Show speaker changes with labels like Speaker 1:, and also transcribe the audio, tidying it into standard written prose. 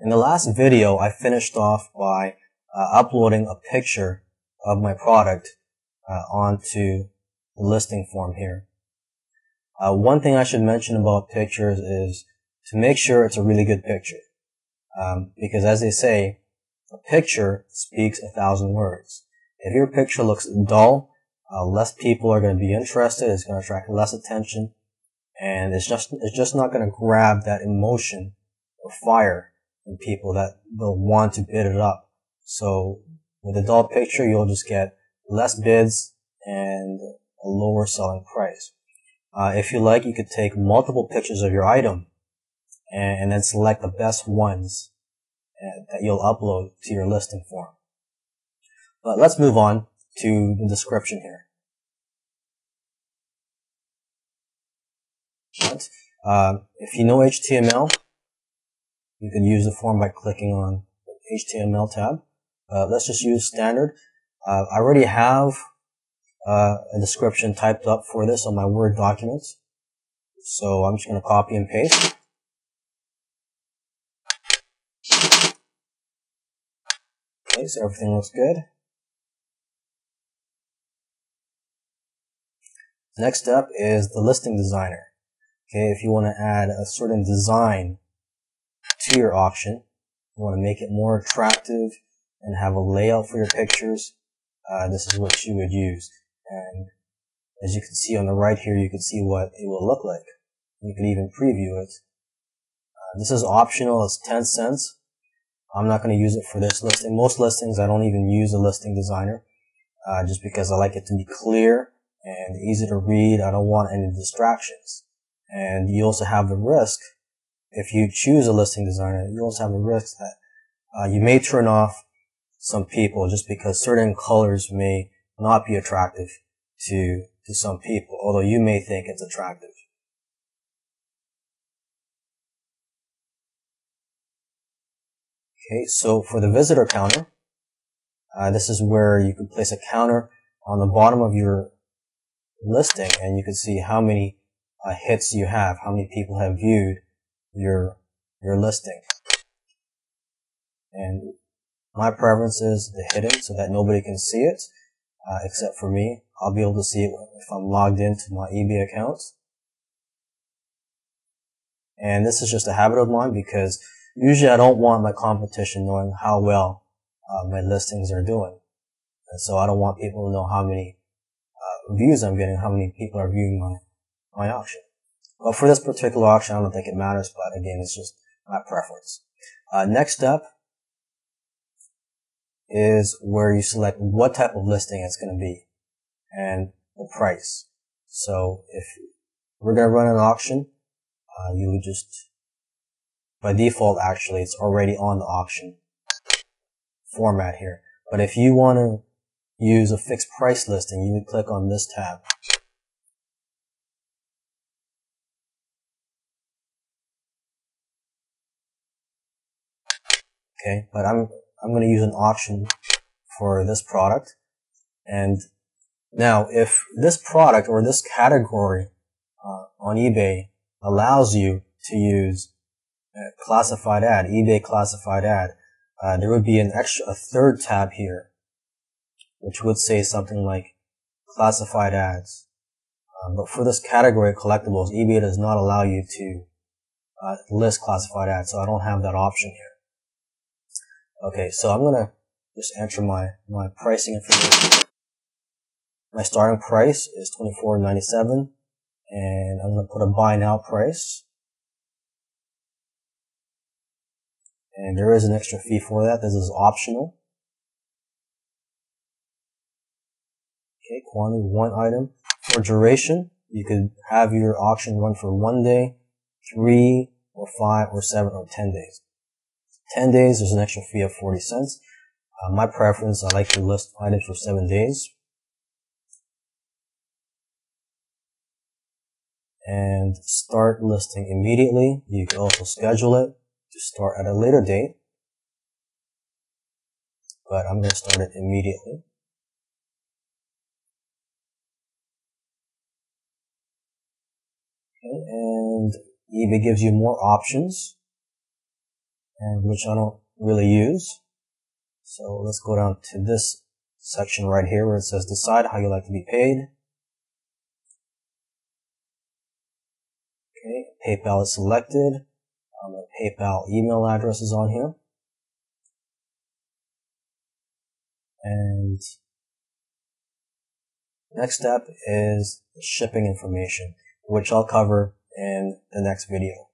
Speaker 1: In the last video, I finished off by uploading a picture of my product onto the listing form here. One thing I should mention about pictures is to make sure it's a really good picture. Because as they say, a picture speaks 1,000 words. If your picture looks dull, less people are going to be interested, it's going to attract less attention, and it's just not going to grab that emotion or fire in people that will want to bid it up. So with a dull picture, you'll just get less bids and a lower selling price. If you like, you could take multiple pictures of your item and then select the best ones that you'll upload to your listing form. But let's move on to the description here. If you know HTML, you can use the form by clicking on the HTML tab. Let's just use standard. I already have a description typed up for this on my Word document. So I'm just going to copy and paste. Okay, so everything looks good. Next up is the listing designer. Okay, if you want to add a certain design to your auction, you want to make it more attractive and have a layout for your pictures, this is what you would use. And as you can see on the right here, you can see what it will look like. You can even preview it. This is optional, it's 10 cents. I'm not going to use it for this listing. Most listings, I don't even use a listing designer, just because I like it to be clear and easy to read. I don't want any distractions. And you also have the risk, if you choose a listing designer, you also have the risk that you may turn off some people just because certain colors may not be attractive to some people, although you may think it's attractive. Okay, so for the visitor counter, this is where you can place a counter on the bottom of your listing, and you can see how many hits you have, how many people have viewed your listing. And my preference is the hidden so that nobody can see it, except for me. I'll be able to see it if I'm logged into my eBay account. And this is just a habit of mine because usually I don't want my competition knowing how well my listings are doing. And so I don't want people to know how many views I'm getting, how many people are viewing my auction. But for this particular auction, I don't think it matters, but again, it's just my preference. Next up is where you select what type of listing it's going to be and the price. So if we're going to run an auction, you would just, by default actually, it's already on the auction format here. But if you want to use a fixed price listing, you would click on this tab. Okay, but I'm going to use an auction for this product. And now, if this product or this category on eBay allows you to use classified ad, eBay classified ad, there would be a third tab here, which would say something like classified ads. But for this category of collectibles, eBay does not allow you to list classified ads, so I don't have that option here. Okay, so I'm going to just enter my pricing information. My starting price is $24.97, and I'm going to put a buy now price. And there is an extra fee for that. This is optional. Okay, quantity, one item. For duration, you could have your auction run for 1 day, 3 or 5 or 7 or 10 days. 10 days, there's an extra fee of 40 cents. My preference, I like to list items for 7 days. And start listing immediately. You can also schedule it to start at a later date. But I'm going to start it immediately. Okay, and eBay gives you more options. and which I don't really use. So let's go down to this section right here where it says decide how you like to be paid. Okay, PayPal is selected. My PayPal email address is on here. And next step is the shipping information, which I'll cover in the next video.